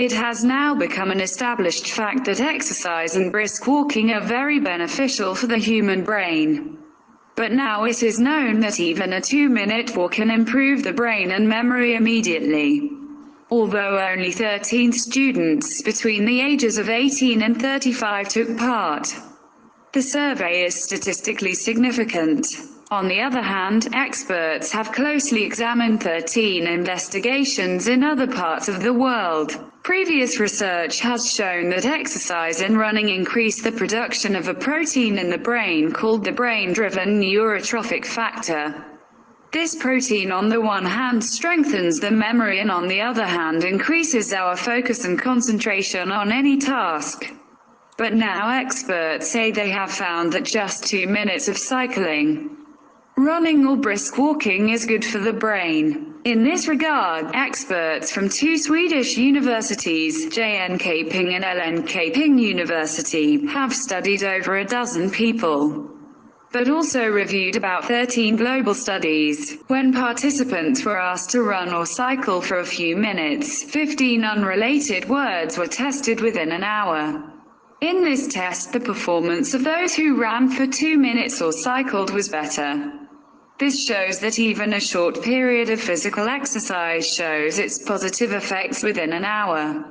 It has now become an established fact that exercise and brisk walking are very beneficial for the human brain. But now it is known that even a 2-minute walk can improve the brain and memory immediately. Although only 13 students between the ages of 18 and 35 took part, the survey is statistically significant. On the other hand, experts have closely examined 13 investigations in other parts of the world. Previous research has shown that exercise and running increase the production of a protein in the brain called the brain-driven neurotrophic factor. This protein on the one hand strengthens the memory and on the other hand increases our focus and concentration on any task. But now experts say they have found that just 2 minutes of cycling, running or brisk walking is good for the brain. In this regard, experts from 2 Swedish universities, Jönköping and Linköping University, have studied over a dozen people, but also reviewed about 13 global studies. When participants were asked to run or cycle for a few minutes, 15 unrelated words were tested within an hour. In this test, the performance of those who ran for 2 minutes or cycled was better. This shows that even a short period of physical exercise shows its positive effects within an hour.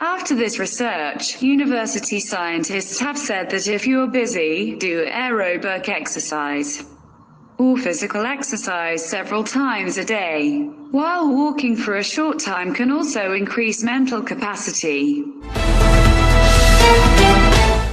After this research, university scientists have said that if you're busy, do aerobic exercise or physical exercise several times a day, while walking for a short time can also increase mental capacity.